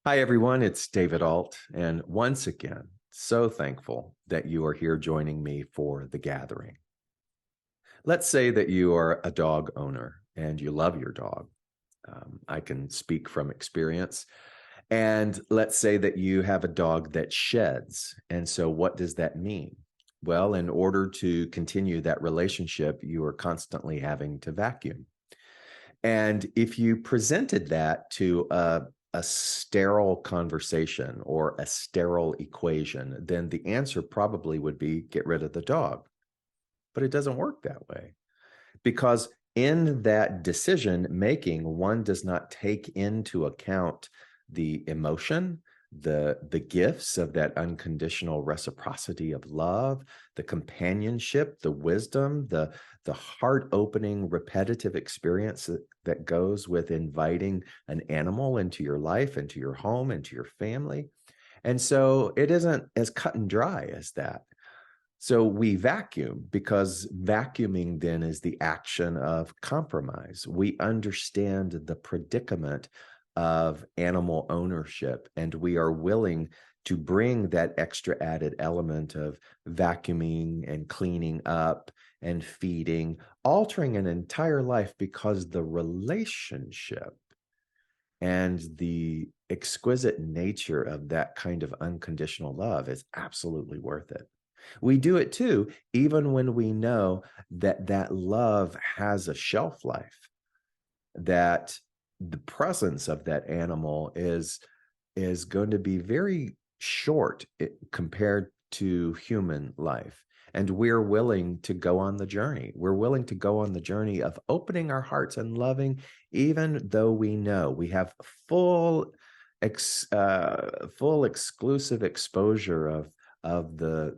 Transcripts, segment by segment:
Hi, everyone. It's David Ault. And once again, so thankful that you are here joining me for the gathering. Let's say that you are a dog owner and you love your dog. I can speak from experience. And let's say that you have a dog that sheds. And so, what does that mean? Well, in order to continue that relationship, you are constantly having to vacuum. And if you presented that to a sterile conversation or a sterile equation, then the answer probably would be get rid of the dog. But it doesn't work that way because in that decision making, one does not take into account the emotion, the gifts of that unconditional reciprocity of love, the companionship, the wisdom, the heart opening repetitive experience that goes with inviting an animal into your life, into your home, into your family. And so it isn't as cut and dry as that. So we vacuum because vacuuming then is the action of compromise. We understand the predicament of animal ownership, and we are willing to bring that extra added element of vacuuming and cleaning up and feeding, altering an entire life because the relationship and the exquisite nature of that kind of unconditional love is absolutely worth it. We do it too, even when we know that that love has a shelf life, that the presence of that animal is going to be very short compared to human life. And we're willing to go on the journey. We're willing to go on the journey of opening our hearts and loving, even though we know we have full exclusive exposure of the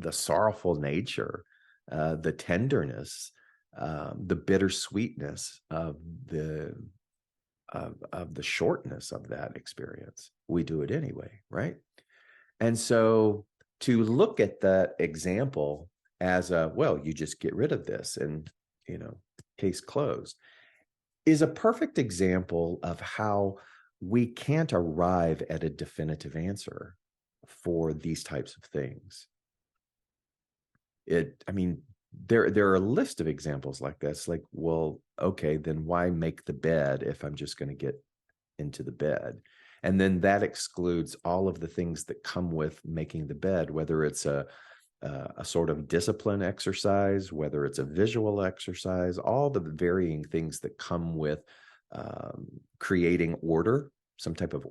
sorrowful nature, the tenderness, the bittersweetness of the shortness of that experience. We do it anyway, right? And so to look at that example as a, well, you just get rid of this and, case closed, is a perfect example of how we can't arrive at a definitive answer for these types of things. There are a list of examples like this. Like, well, okay, then why make the bed if I'm just going to get into the bed? And then that excludes all of the things that come with making the bed, whether it's a sort of discipline exercise, whether it's a visual exercise, all the varying things that come with creating order, some type of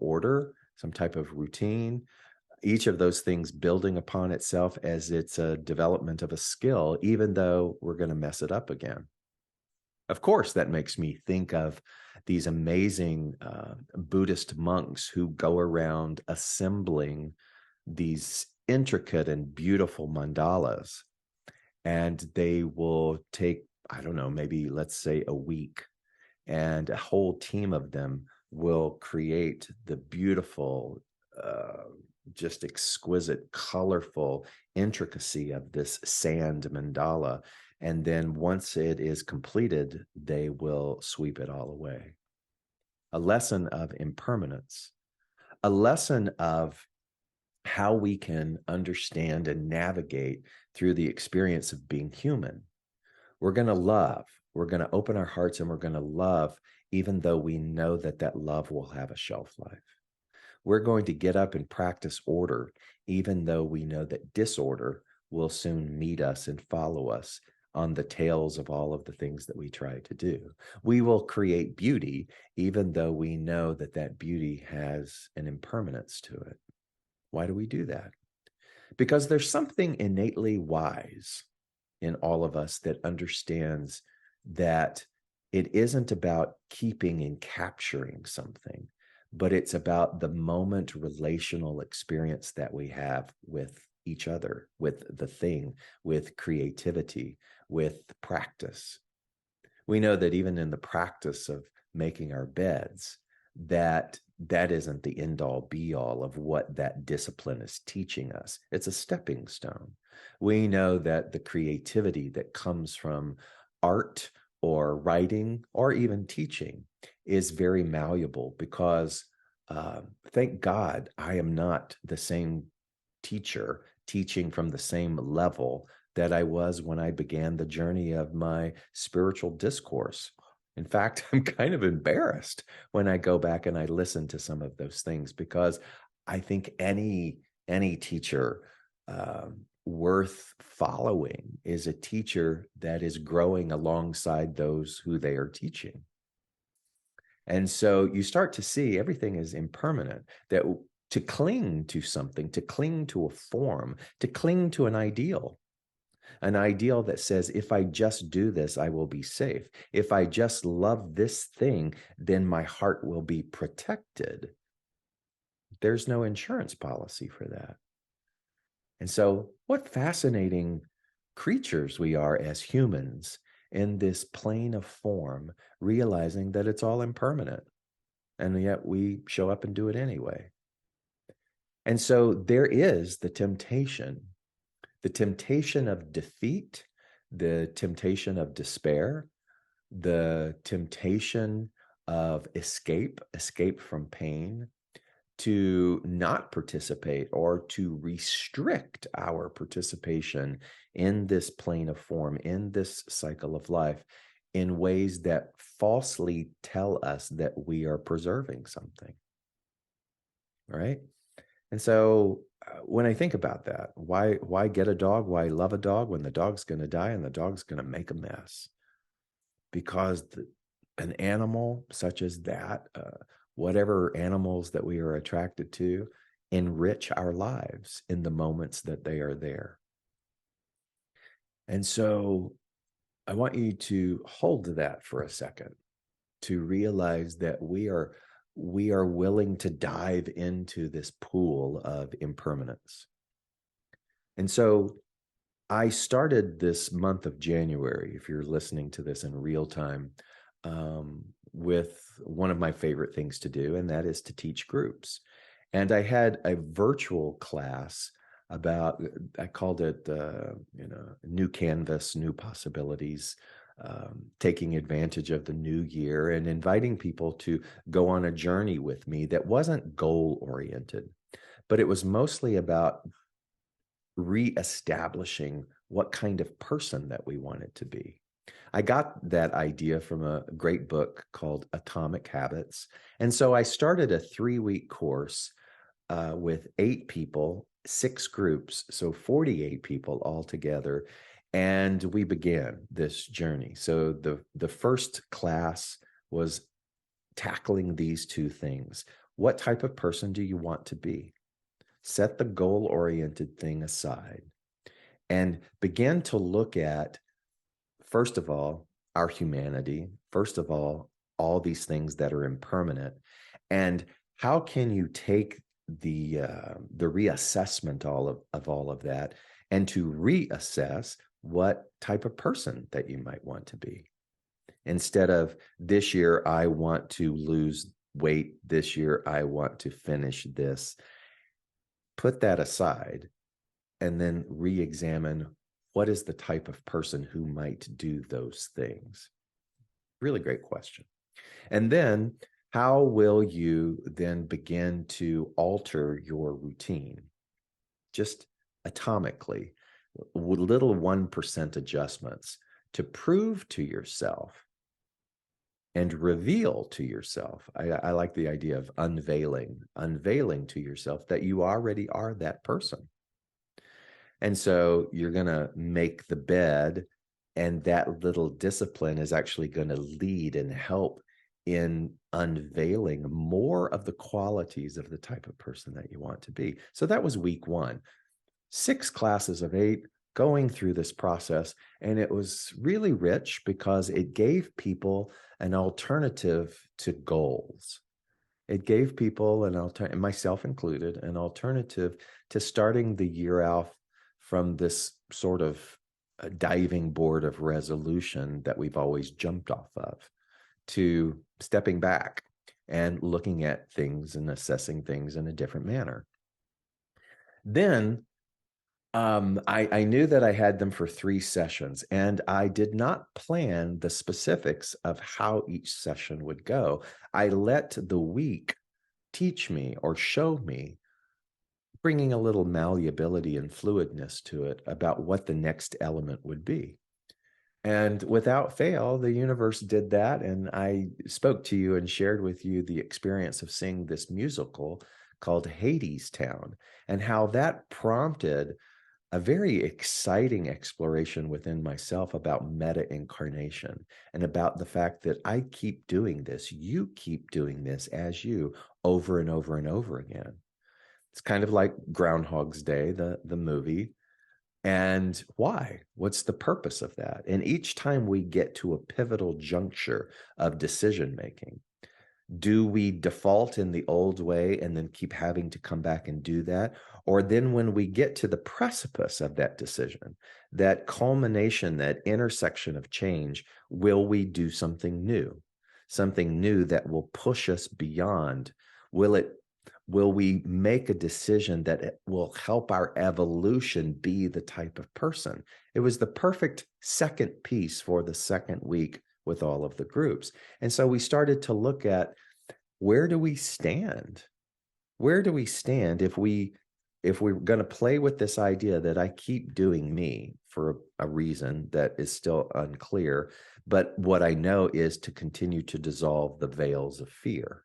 routine, each of those things building upon itself as it's a development of a skill, even though we're going to mess it up again. Of course, that makes me think of these amazing Buddhist monks who go around assembling these intricate and beautiful mandalas. And they will take, I don't know, maybe let's say a week, and a whole team of them will create the beautiful, just exquisite, colorful intricacy of this sand mandala. And then once it is completed, they will sweep it all away. A lesson of impermanence, a lesson of how we can understand and navigate through the experience of being human. We're going to love, we're going to open our hearts, and we're going to love, even though we know that that love will have a shelf life. We're going to get up and practice order, even though we know that disorder will soon meet us and follow us on the tails of all of the things that we try to do. We will create beauty, even though we know that that beauty has an impermanence to it. Why do we do that? Because there's something innately wise in all of us that understands that it isn't about keeping and capturing something, but it's about the moment relational experience that we have with each other, with the thing, with creativity, with practice. We know that even in the practice of making our beds, that isn't the end all be all of what that discipline is teaching us. It's a stepping stone. We know that the creativity that comes from art or writing or even teaching is very malleable because Thank God I am not the same teacher teaching from the same level that I was when I began the journey of my spiritual discourse. In fact, I'm kind of embarrassed when I go back and I listen to some of those things, because I think any teacher worth following is a teacher that is growing alongside those who they are teaching. And so you start to see everything is impermanent, that to cling to something, to cling to a form, to cling to an ideal that says, if I just do this, I will be safe. If I just love this thing, then my heart will be protected. There's no insurance policy for that. And so what fascinating creatures we are as humans in this plane of form, realizing that it's all impermanent. And yet we show up and do it anyway. And so there is the temptation of defeat, the temptation of despair, the temptation of escape from pain, to not participate or to restrict our participation in this plane of form, in this cycle of life, in ways that falsely tell us that we are preserving something. Right? And so when I think about that, why get a dog? Why love a dog when the dog's going to die and the dog's going to make a mess? Because an animal such as that, whatever animals that we are attracted to, enrich our lives in the moments that they are there. And so I want you to hold that for a second, to realize that we are willing to dive into this pool of impermanence. And so I started this month of January, if you're listening to this in real time, with one of my favorite things to do, and that is to teach groups. And I had a virtual class about, I called it, new canvas, new possibilities, taking advantage of the new year and inviting people to go on a journey with me that wasn't goal-oriented, but it was mostly about reestablishing what kind of person that we wanted to be. I got that idea from a great book called Atomic Habits. And so I started a 3-week course with 8 people, 6 groups, so 48 people altogether. And we began this journey. So the first class was tackling these 2 things. What type of person do you want to be? Set the goal-oriented thing aside and begin to look at, first of all, our humanity. First of all these things that are impermanent. And how can you take the reassessment of all of that and to reassess what type of person that you might want to be? Instead of, this year, I want to lose weight. This year, I want to finish this. Put that aside and then re-examine, what is the type of person who might do those things? Really great question. And then how will you then begin to alter your routine? Just atomically, with little 1% adjustments to prove to yourself and reveal to yourself. I like the idea of unveiling to yourself that you already are that person. And so you're going to make the bed, and that little discipline is actually going to lead and help in unveiling more of the qualities of the type of person that you want to be. So that was week 1. 6 classes of 8 going through this process. And it was really rich because it gave people an alternative to goals. It gave people an alternative, myself included, an alternative to starting the year off from this sort of diving board of resolution that we've always jumped off of, to stepping back and looking at things and assessing things in a different manner. Then I knew that I had them for 3 sessions, and I did not plan the specifics of how each session would go. I let the week teach me or show me, bringing a little malleability and fluidness to it about what the next element would be. And without fail, the universe did that. And I spoke to you and shared with you the experience of seeing this musical called Hades Town, and how that prompted a very exciting exploration within myself about meta incarnation, and about the fact that I keep doing this, you keep doing this as you, over and over and over again. It's kind of like Groundhog's Day, the movie. And why? What's the purpose of that? And each time we get to a pivotal juncture of decision making, do we default in the old way and then keep having to come back and do that? Or then when we get to the precipice of that decision, that culmination, that intersection of change, will we do something new? Something new that will push us beyond? Will we make a decision that it will help our evolution be the type of person? It was the perfect second piece for the second week with all of the groups. And so we started to look at, where do we stand? Where do we stand if we're going to play with this idea that I keep doing me for a reason that is still unclear, but what I know is to continue to dissolve the veils of fear?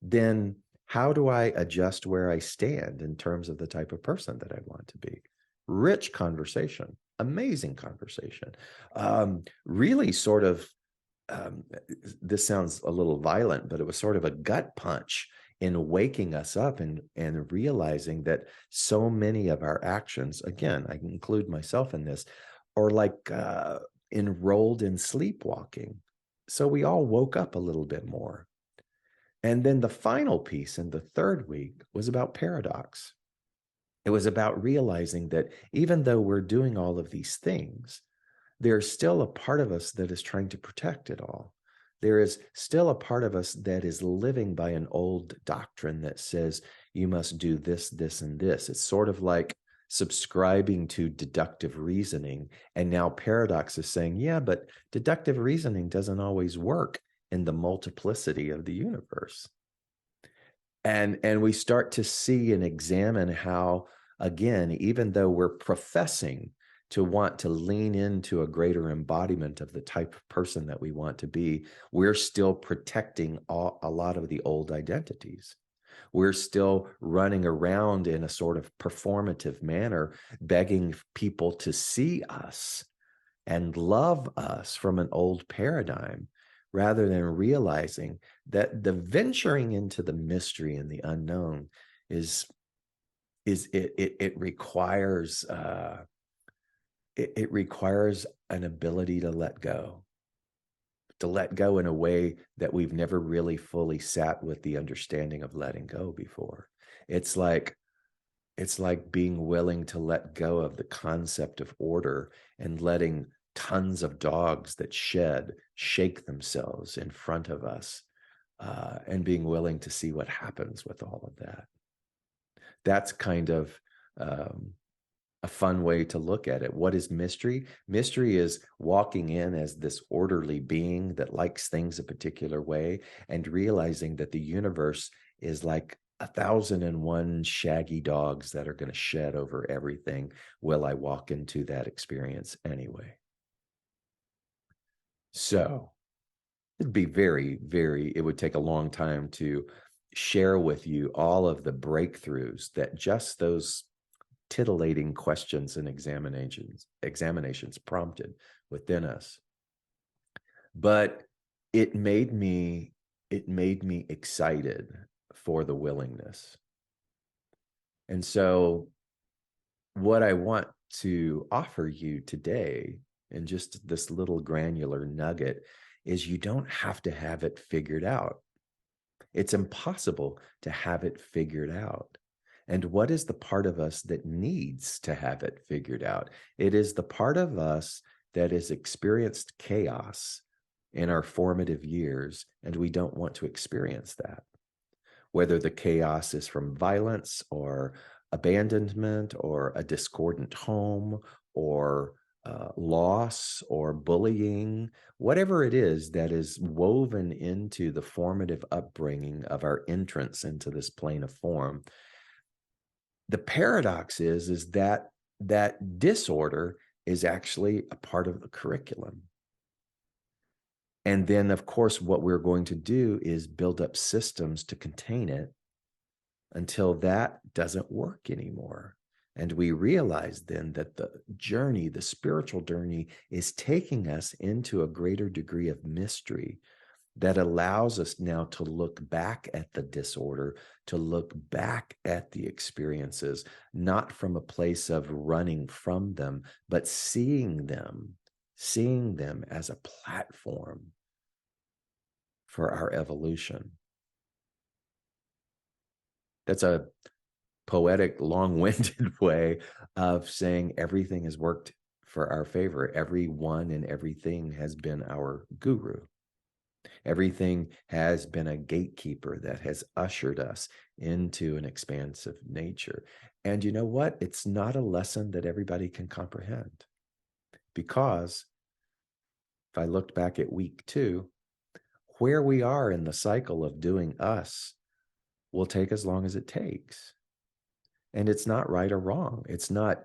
Then how do I adjust where I stand in terms of the type of person that I want to be? Rich conversation, amazing conversation. Really sort of, this sounds a little violent, but it was sort of a gut punch in waking us up and realizing that so many of our actions, again, I include myself in this, are like enrolled in sleepwalking. So we all woke up a little bit more. And then the final piece in the third week was about paradox. It was about realizing that even though we're doing all of these things, there's still a part of us that is trying to protect it all. There is still a part of us that is living by an old doctrine that says you must do this, this, and this. It's sort of like subscribing to deductive reasoning. And now paradox is saying, yeah, but deductive reasoning doesn't always work in the multiplicity of the universe. And we start to see and examine how, again, even though we're professing to want to lean into a greater embodiment of the type of person that we want to be, we're still protecting a lot of the old identities. We're still running around in a sort of performative manner, begging people to see us and love us from an old paradigm, rather than realizing that the venturing into the mystery and the unknown it requires it requires an ability to let go in a way that we've never really fully sat with the understanding of letting go before. It's like being willing to let go of the concept of order and letting tons of dogs that shake themselves in front of us, and being willing to see what happens with all of that. That's kind of a fun way to look at it. What is mystery? Mystery is walking in as this orderly being that likes things a particular way, and realizing that the universe is like 1,001 shaggy dogs that are going to shed over everything. Will I walk into that experience anyway? So it'd be it would take a long time to share with you all of the breakthroughs that just those titillating questions and examinations prompted within us. But it made me excited for the willingness. And so what I want to offer you today, in just this little granular nugget, is you don't have to have it figured out. It's impossible to have it figured out. And what is the part of us that needs to have it figured out? It is the part of us that has experienced chaos in our formative years, and we don't want to experience that. Whether the chaos is from violence or abandonment or a discordant home or loss or bullying, whatever it is that is woven into the formative upbringing of our entrance into this plane of form. The paradox is that that disorder is actually a part of the curriculum. And then, of course, what we're going to do is build up systems to contain it until that doesn't work anymore. And we realize then that the journey, the spiritual journey, is taking us into a greater degree of mystery that allows us now to look back at the disorder, to look back at the experiences, not from a place of running from them, but seeing them as a platform for our evolution. That's a poetic, long-winded way of saying everything has worked for our favor. Everyone and everything has been our guru. Everything has been a gatekeeper that has ushered us into an expansive nature. And you know what? It's not a lesson that everybody can comprehend. Because if I looked back at week 2, where we are in the cycle of doing us will take as long as it takes. And it's not right or wrong. It's not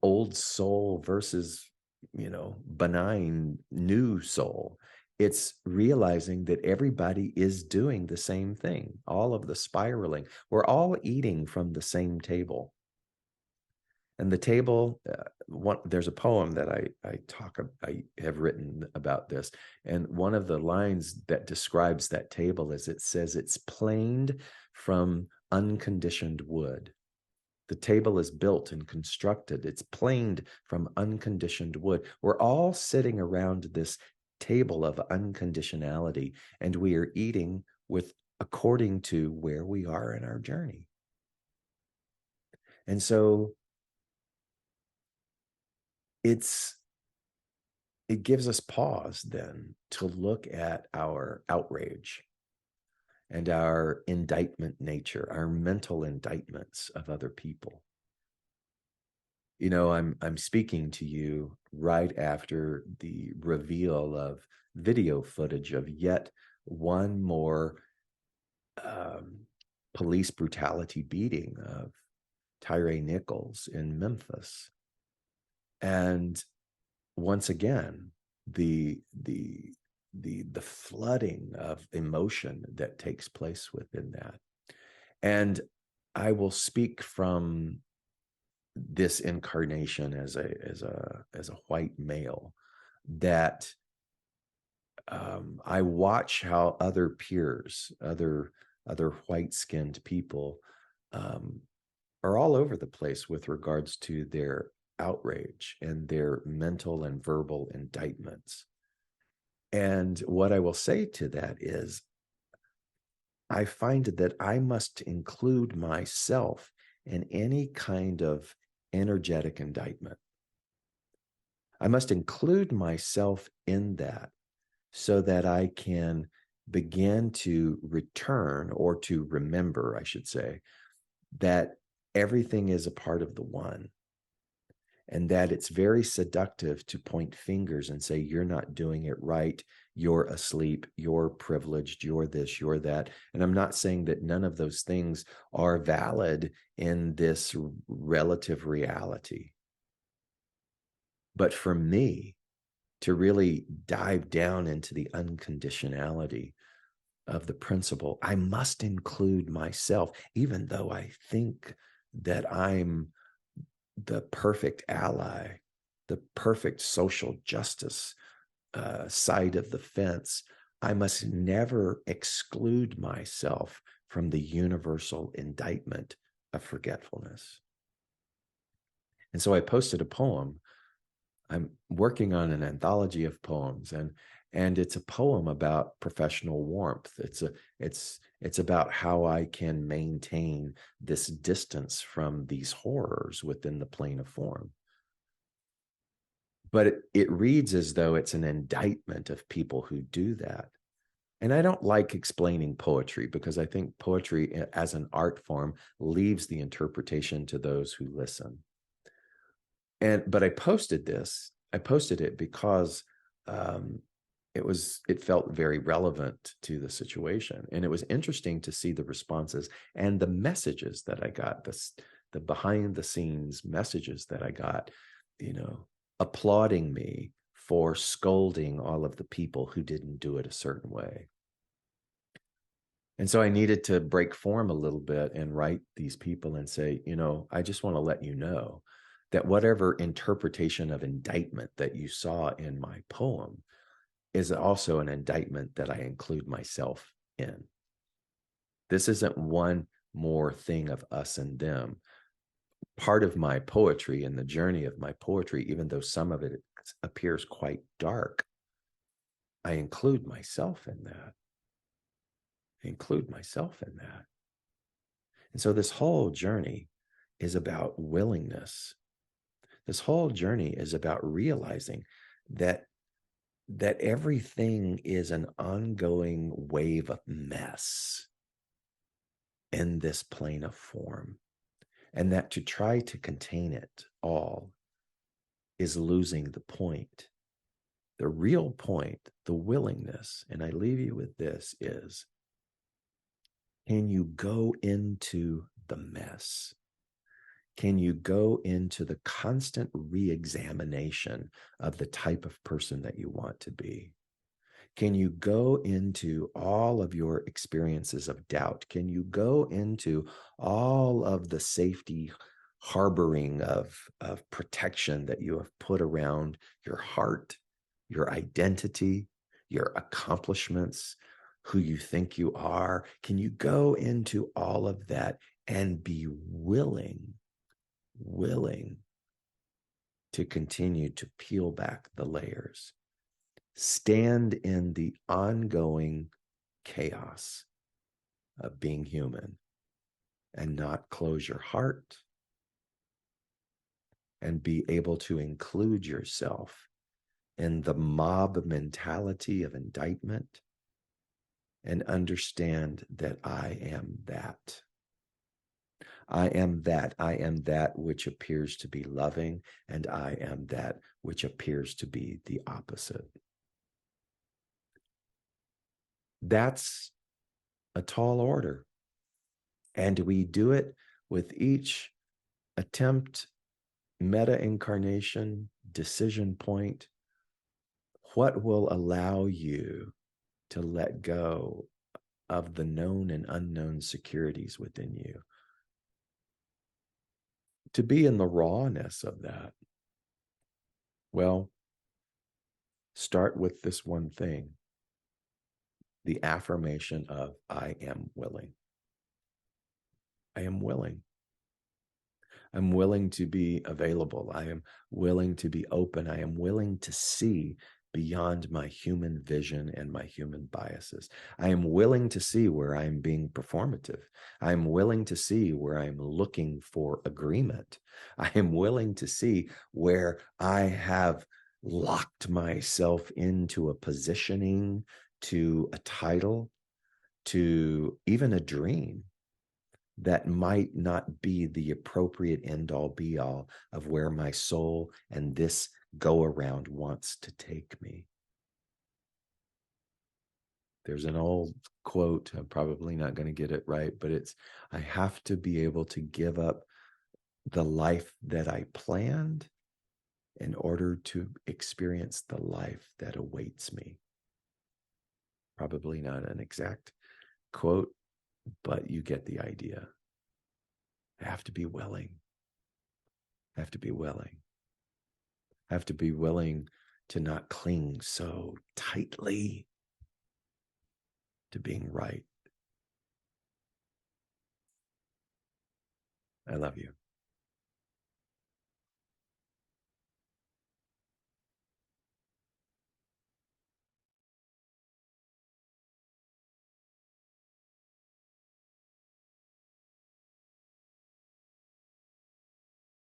old soul versus, benign new soul. It's realizing that everybody is doing the same thing, all of the spiraling. We're all eating from the same table. And the table, there's a poem that I have written about this. And one of the lines that describes that table is, it says it's planed from unconditioned wood. The table is built and constructed. It's planed from unconditioned wood. We're all sitting around this table of unconditionality, and we are eating according to where we are in our journey. And so it gives us pause then to look at our outrage and our indictment nature, our mental indictments of other people. I'm speaking to you right after the reveal of video footage of yet one more police brutality beating of Tyre Nichols in Memphis. And once again, the flooding of emotion that takes place within that. And I will speak from this incarnation as a white male, that I watch how other peers, other white-skinned people are all over the place with regards to their outrage and their mental and verbal indictments. And what I will say to that is, I find that I must include myself in any kind of energetic indictment. I must include myself in that so that I can begin to return, or to remember, I should say, that everything is a part of the one. And that it's very seductive to point fingers and say, you're not doing it right, you're asleep, you're privileged, you're this, you're that. And I'm not saying that none of those things are valid in this relative reality. But for me to really dive down into the unconditionality of the principle, I must include myself, even though I think that I'm the perfect ally, the perfect social justice side of the fence. I must never exclude myself from the universal indictment of forgetfulness. And so I posted a poem. I'm working on an anthology of poems, and it's a poem about professional warmth. It's about how I can maintain this distance from these horrors within the plane of form. But it reads as though it's an indictment of people who do that. And I don't like explaining poetry, because I think poetry as an art form leaves the interpretation to those who listen. But I posted this. I posted it because um, it felt very relevant to the situation, and it was interesting to see the responses and the messages that I got, the behind the scenes messages that I got, applauding me for scolding all of the people who didn't do it a certain way. And so I needed to break form a little bit and write these people and say, I just want to let you know that whatever interpretation of indictment that you saw in my poem is also an indictment that I include myself in. This isn't one more thing of us and them. Part of my poetry and the journey of my poetry, even though some of it appears quite dark, I include myself in that. Include myself in that. And so this whole journey is about willingness. This whole journey is about realizing that everything is an ongoing wave of mess in this plane of form, and that to try to contain it all is losing the point. The real point, the willingness, and I leave you with this, is can you go into the mess? Can you go into the constant reexamination of the type of person that you want to be? Can you go into all of your experiences of doubt? Can you go into all of the safety harboring of protection that you have put around your heart, your identity, your accomplishments, who you think you are? Can you go into all of that and be willing to continue to peel back the layers? Stand in the ongoing chaos of being human and not close your heart, and be able to include yourself in the mob mentality of indictment and understand that I am that. I am that. I am that which appears to be loving, and I am that which appears to be the opposite. That's a tall order. And we do it with each attempt, meta incarnation, decision point. What will allow you to let go of the known and unknown securities within you? To be in the rawness of that. Well, start with this one thing: the affirmation of I am willing. I am willing. I'm willing to be available. I am willing to be open. I am willing to see beyond my human vision and my human biases. I am willing to see where I'm being performative. I'm willing to see where I'm looking for agreement. I am willing to see where I have locked myself into a positioning, to a title, to even a dream that might not be the appropriate end all be all of where my soul and this go around wants to take me. There's an old quote, I'm probably not going to get it right, but it's, I have to be able to give up the life that I planned in order to experience the life that awaits me. Probably not an exact quote, but you get the idea. I have to be willing. I have to be willing. I have to be willing to not cling so tightly to being right. I love you.